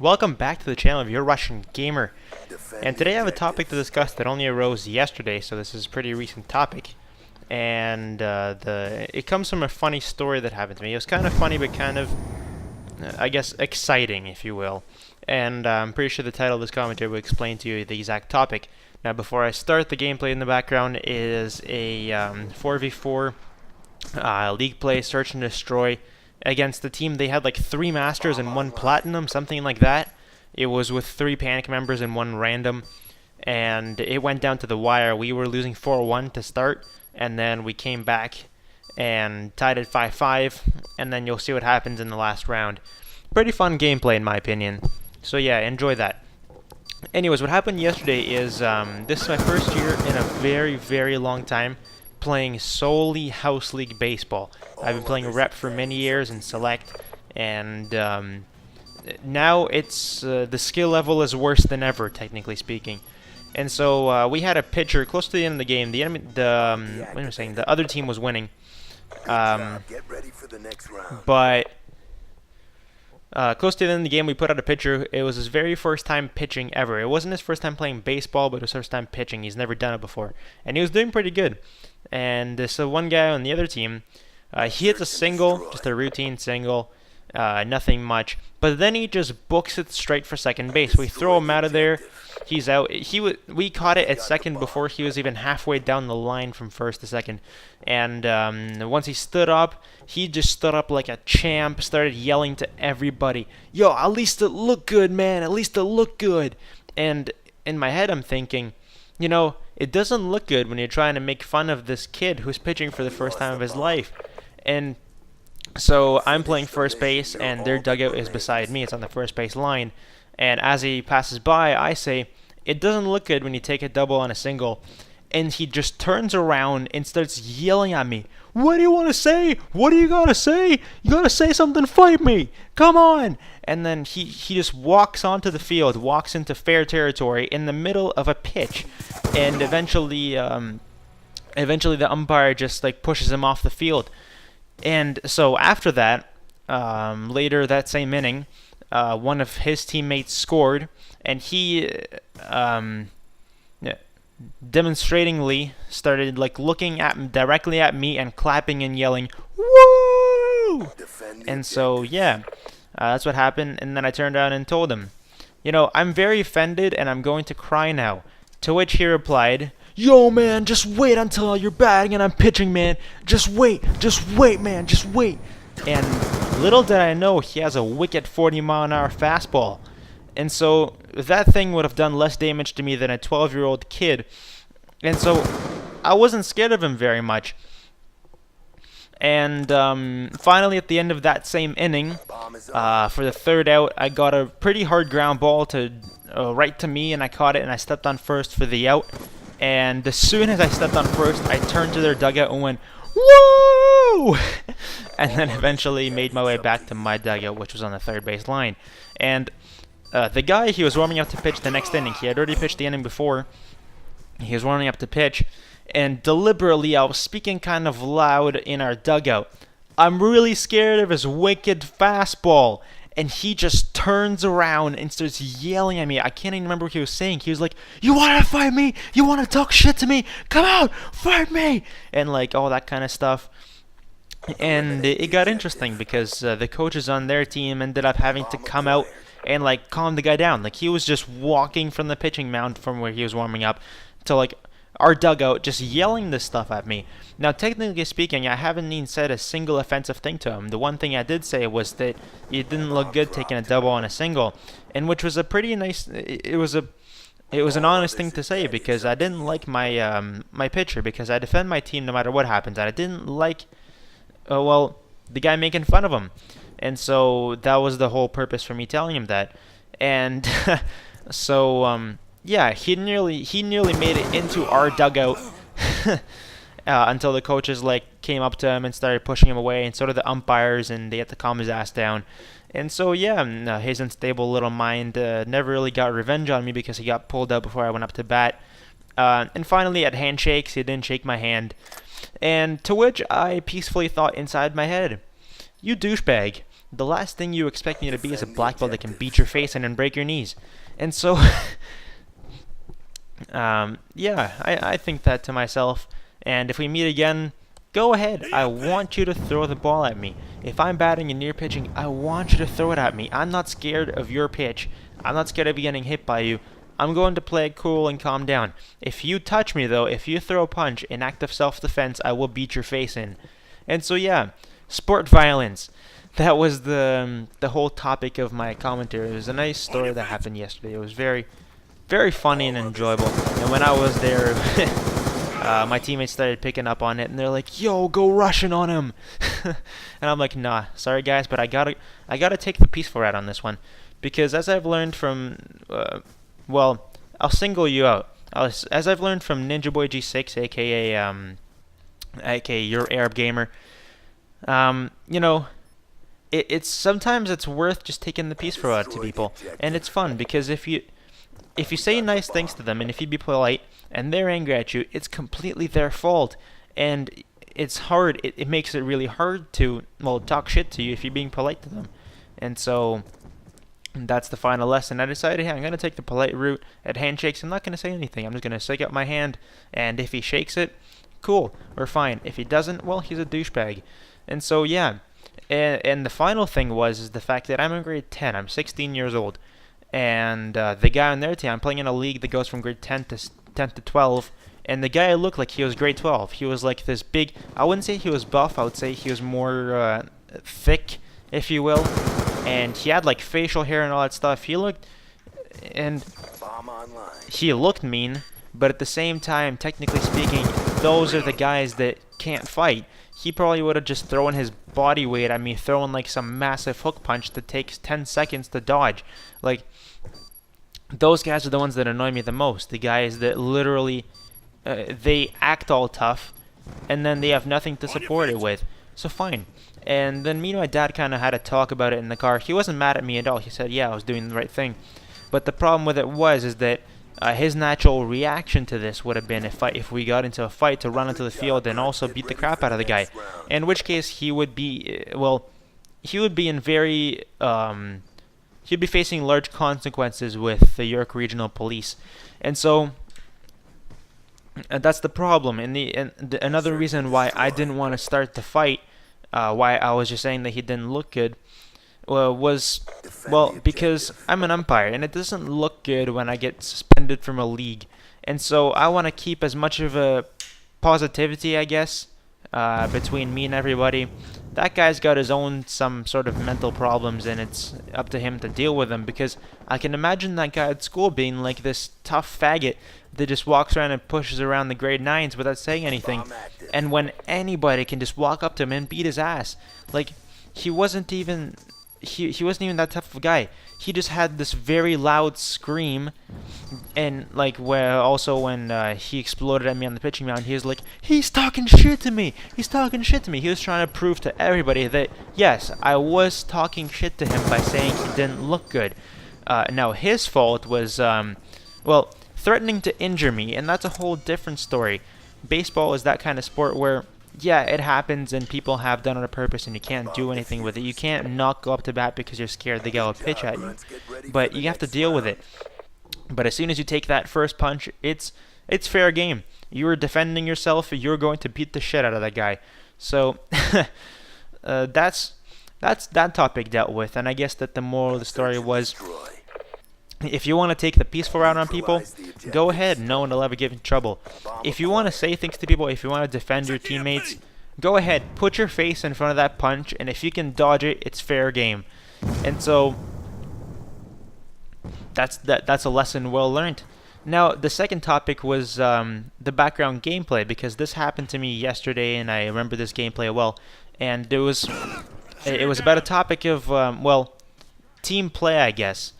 Welcome back to the channel of Your Russian Gamer, and today I have a topic to discuss that only arose yesterday, so this is a pretty recent topic, and it comes from a funny story that happened to me. It was kind of funny, but kind of, I guess, exciting, if you will, and I'm pretty sure the title of this commentary will explain to you the exact topic. Now, before I start, the gameplay in the background is a 4v4 league play, search and destroy, against the team. They had like 3 masters and 1 platinum, something like that. It was with 3 panic members and 1 random, and it went down to the wire. We were losing 4-1 to start, and then we came back and tied at 5-5, and then you'll see what happens in the last round. Pretty fun gameplay in my opinion, so yeah, enjoy that. Anyways, what happened yesterday is this is my first year in a very long time playing solely House League Baseball. I've been playing Rep for many years and Select, and now it's the skill level is worse than ever, technically speaking. And so we had a pitcher close to the end of the game. What am I saying? The other team was winning, but close to the end of the game, we put out a pitcher. It was his very first time pitching ever. It wasn't his first time playing baseball, but it was his first time pitching. He's never done it before, and he was doing pretty good. And so one guy on the other team, he hits a single, just a routine single, nothing much. But then he just books it straight for second base. We throw him out of there. He's out. We caught it at second before he was even halfway down the line from first to second. And once he stood up, he just stood up like a champ, started yelling to everybody, "Yo, at least it looked good, man. At least it looked good." And in my head, I'm thinking, you know, it doesn't look good when you're trying to make fun of this kid who's pitching for the first time of his life. And so I'm playing first base, and their dugout is beside me. It's on the first base line. And as he passes by, I say, "It doesn't look good when you take a double on a single." And he just turns around and starts yelling at me. "What do you want to say? What do you got to say? You got to say something, fight me. Come on." And then he just walks onto the field, walks into fair territory in the middle of a pitch. And eventually the umpire just like pushes him off the field. And so after that, later that same inning, one of his teammates scored, and he demonstratingly started like looking directly at me and clapping and yelling, "Woo!" And so yeah, that's what happened. And then I turned around and told him, you know, "I'm very offended and I'm going to cry now." To which he replied, "Yo, man, just wait until you're batting and I'm pitching, man. Just wait, man, just wait." And little did I know he has a wicked 40-mile-an-hour fastball. And so that thing would have done less damage to me than a 12-year-old kid. And so I wasn't scared of him very much. And finally, at the end of that same inning, for the third out, I got a pretty hard ground ball to right to me, and I caught it, and I stepped on first for the out. And as soon as I stepped on first, I turned to their dugout and went, "Woo!" And then eventually made my way back to my dugout, which was on the third base line. And the guy, he was warming up to pitch the next inning. He had already pitched the inning before. He was warming up to pitch, and deliberately I was speaking kind of loud in our dugout. "I'm really scared of his wicked fastball." And he just turns around and starts yelling at me. I can't even remember what he was saying. He was like, "You want to fight me? You want to talk shit to me? Come out, fight me!" And like all that kind of stuff. And it got interesting because the coaches on their team ended up having to come out and like calm the guy down. Like he was just walking from the pitching mound from where he was warming up to like our dugout, just yelling this stuff at me. Now, technically speaking, I haven't even said a single offensive thing to him. The one thing I did say was that it didn't look good taking a double on a single, and which was a pretty nice. It was an honest thing to say, because I didn't like my my pitcher, because I defend my team no matter what happens, and I didn't like well, the guy making fun of him. And so that was the whole purpose for me telling him that. And so yeah, he nearly made it into our dugout until the coaches like came up to him and started pushing him away, and so did the umpires, and they had to calm his ass down. And so yeah, his unstable little mind never really got revenge on me because he got pulled out before I went up to bat. And finally, at handshakes, he didn't shake my hand. And to which I peacefully thought inside my head, "You douchebag. the last thing you expect me to be is a black belt that can beat your face in and break your knees. And so, yeah, I think that to myself. And if we meet again, go ahead. I want you to throw the ball at me. If I'm batting and you're pitching, I want you to throw it at me. I'm not scared of your pitch. I'm not scared of getting hit by you. I'm going to play it cool and calm down. If you touch me, though, if you throw a punch in act of self-defense, I will beat your face in. And so, yeah, sport violence. That was the whole topic of my commentary. It was a nice story that happened yesterday. It was very, very funny and enjoyable. And when I was there, my teammates started picking up on it, and they're like, "Yo, go Russian on him!" And I'm like, "Nah, sorry guys, but I gotta take the peaceful route on this one, because as I've learned from, well, I'll single you out. As I've learned from Ninja Boy G6, aka your Arab gamer, you know, it's sometimes it's worth just taking the peaceful route to people, and it's fun because if you say nice things to them and if you be polite and they're angry at you, it's completely their fault, and it's hard. It makes it really hard to, well, talk shit to you if you're being polite to them, and so that's the final lesson. I decided, hey, I'm gonna take the polite route. At handshakes, I'm not gonna say anything. I'm just gonna stick out my hand, and if he shakes it, cool, we're fine. If he doesn't, well, he's a douchebag. And so, yeah. And the final thing is the fact that I'm in grade 10. I'm 16 years old, and the guy on their team, I'm playing in a league that goes from grade 10 to 12. And the guy looked like he was grade 12. He was like this big. I wouldn't say he was buff. I would say he was more thick, if you will. And he had like facial hair and all that stuff. He looked mean, but at the same time, technically speaking, those are the guys that can't fight. He probably would have just thrown his body weight at me, throwing like some massive hook punch that takes 10 seconds to dodge. Like, those guys are the ones that annoy me the most. The guys that literally, they act all tough, and then they have nothing to support it with. So fine. And then me and my dad kind of had a talk about it in the car. He wasn't mad at me at all. He said, yeah, I was doing the right thing. But the problem with it is that his natural reaction to this would have been if we got into a fight to run into the field and also beat the crap out of the guy. In which case he would be, he would be in very, he'd be facing large consequences with the York Regional Police. And so that's the problem. And another reason why I didn't want to start the fight, why I was just saying that he didn't look good, because I'm an umpire, and it doesn't look good when I get suspended from a league. And so I want to keep as much of a positivity, I guess, between me and everybody. That guy's got his own some sort of mental problems, and it's up to him to deal with them, because I can imagine that guy at school being like this tough faggot that just walks around and pushes around the grade 9s without saying anything. And when anybody can just walk up to him and beat his ass. Like, he wasn't even that tough of a guy. He just had this very loud scream, and like when he exploded at me on the pitching mound, he was like, he's talking shit to me. He's talking shit to me. He was trying to prove to everybody that yes, I was talking shit to him by saying he didn't look good. Now his fault was threatening to injure me, and that's a whole different story. Baseball is that kind of sport where, yeah, it happens and people have done it on purpose and you can't do anything with it. You can't not go up to bat because you're scared the guy will pitch at you. But you have to deal with it. But as soon as you take that first punch, it's fair game. You were defending yourself, you're going to beat the shit out of that guy. So that's that topic dealt with. And I guess that the moral of the story was, if you want to take the peaceful route on people, go ahead. No one will ever get in trouble. If you want to say things to people, if you want to defend your teammates, go ahead. Put your face in front of that punch, and if you can dodge it, it's fair game. And so that's a lesson well learned. Now, the second topic was the background gameplay, because this happened to me yesterday, and I remember this gameplay well. And it was about a topic of team play, I guess.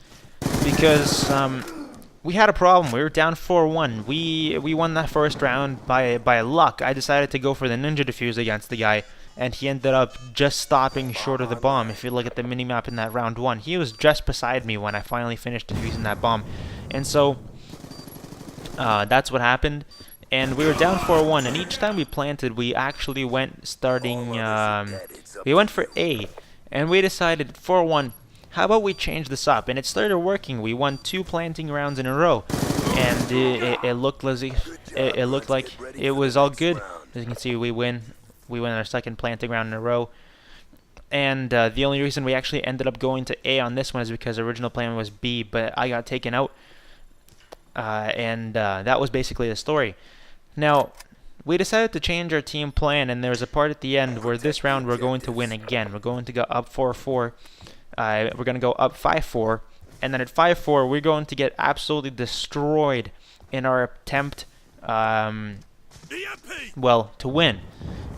Because we had a problem. We were down 4-1. We won that first round by luck. I decided to go for the ninja defuse against the guy, and he ended up just stopping short of the bomb. If you look at the minimap in that round 1, he was just beside me when I finally finished defusing that bomb. And so that's what happened. And we were down 4-1, and each time we planted, we actually went starting. We went for A. And we decided, for one, how about we change this up? And it started working. We won 2 planting rounds in a row, and it looked like it was all good. As you can see, we win our second planting round in a row. And the only reason we actually ended up going to A on this one is because the original plan was B, but I got taken out. And that was basically the story. Now, we decided to change our team plan, and there's a part at the end where this round we're going to win again. We're going to go up 4-4. We're going to go up 5-4. And then at 5-4, we're going to get absolutely destroyed in our attempt, well, to win.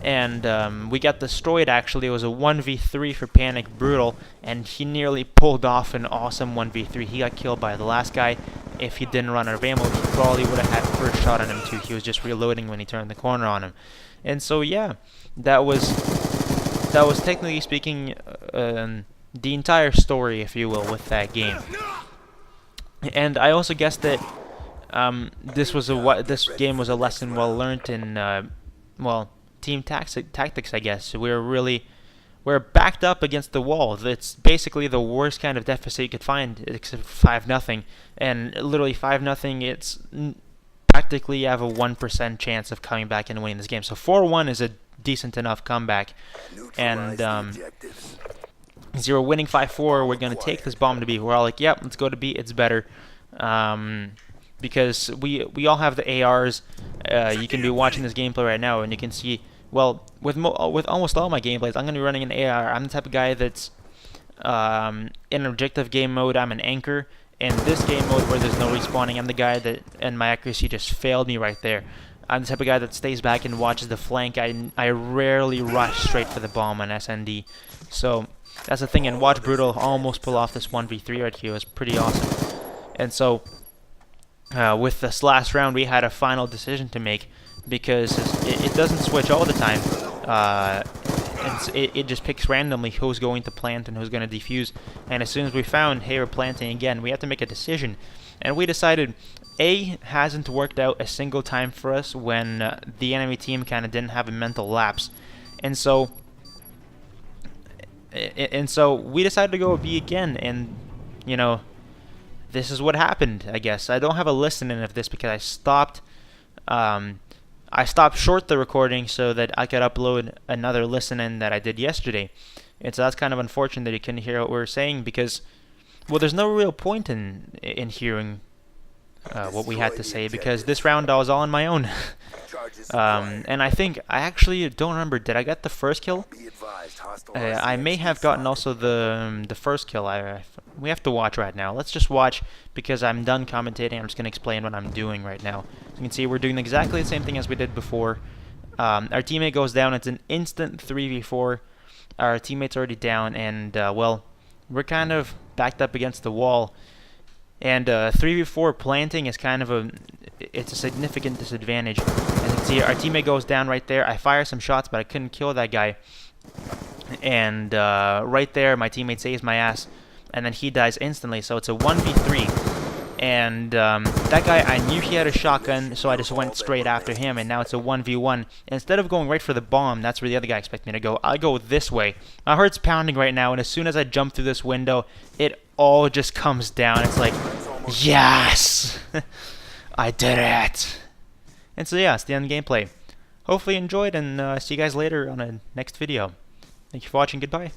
And we got destroyed, actually. It was a 1v3 for Panic Brutal, and he nearly pulled off an awesome 1v3. He got killed by the last guy. If he didn't run out of ammo, he probably would have had first shot on him too. He was just reloading when he turned the corner on him. And so yeah, that was technically speaking the entire story, if you will, with that game. And I also guess that this game was a lesson well learned in well, team tactics, I guess. We're backed up against the wall. It's basically the worst kind of deficit you could find, except 5-0. And literally 5-0, it's practically you have a 1% chance of coming back and winning this game. So 4-1 is a decent enough comeback. And as you're winning 5-4, we're going to take this bomb to B. We're all like, yep, let's go to B, it's better. Because we all have the ARs. You can be watching this gameplay right now, and you can see, well, with almost all my gameplays, I'm going to be running an AR. I'm the type of guy that's in objective game mode, I'm an anchor. In this game mode where there's no respawning, I'm the guy that, and my accuracy just failed me right there. I'm the type of guy that stays back and watches the flank. I rarely rush straight for the bomb on SND. So that's the thing, and watch Brutal almost pull off this 1v3 right here. It was pretty awesome. And so with this last round, we had a final decision to make, because it doesn't switch all the time. It just picks randomly who's going to plant and who's going to defuse. And as soon as we found, hey, we're planting again, we have to make a decision. And we decided A hasn't worked out a single time for us when the enemy team kind of didn't have a mental lapse. And so we decided to go with B again, and you know, this is what happened, I guess. I don't have a listen-in of this because I stopped short the recording so that I could upload another listen-in that I did yesterday. And so that's kind of unfortunate that you couldn't hear what we were saying, because, well, there's no real point in hearing what we had to say, because this round I was all on my own. And I actually don't remember, did I get the first kill? I may have gotten also the first kill. We have to watch right now. Let's just watch, because I'm done commentating. I'm just going to explain what I'm doing right now. You can see we're doing exactly the same thing as we did before. Our teammate goes down. It's an instant 3v4. Our teammate's already down, and well, we're kind of backed up against the wall. And 3v4 planting is kind of it's a significant disadvantage. As you can see, our teammate goes down right there. I fire some shots, but I couldn't kill that guy. And right there, my teammate saves my ass, and then he dies instantly. So it's a 1v3. And that guy, I knew he had a shotgun, so I just went straight after him, and now it's a 1v1. Instead of going right for the bomb, that's where the other guy expected me to go, I go this way. My heart's pounding right now, and as soon as I jump through this window, it all just comes down. It's like, yes! I did it! And so yeah, it's the end of the gameplay. Hopefully you enjoyed, and see you guys later on a next video. Thank you for watching, goodbye.